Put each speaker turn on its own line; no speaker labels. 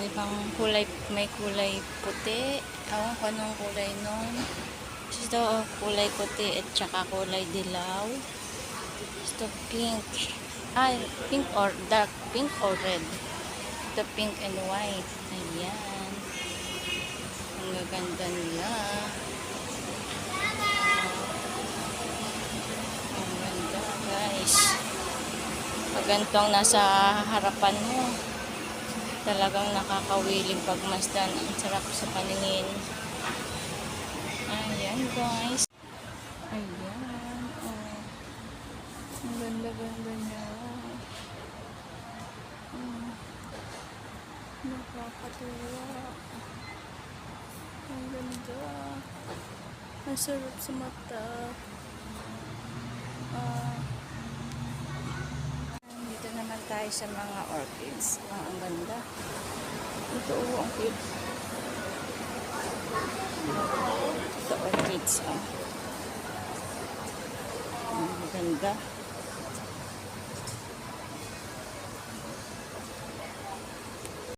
ibang kulay, may kulay puti. Ewan ko anong kulay nun. Ito, kulay puti at saka kulay dilaw. Ito, pink. Pink or dark pink or red. Ito, pink and white. Ayan. Ang gaganda nila. Ang ganda, guys. Pag gantong nasa harapan mo, talagang nakakawiling pagmasdan. Ang sarap sa paningin. Ayan, guys. Ayan. Oh. Ang ganda-ganda niya. Nakakatuwa. Ang ganda. Ang sarap sa mata. Dito naman tayo sa mga orchids. Ang ganda. Ito, ang cute. Ito, orchids. Ang ganda.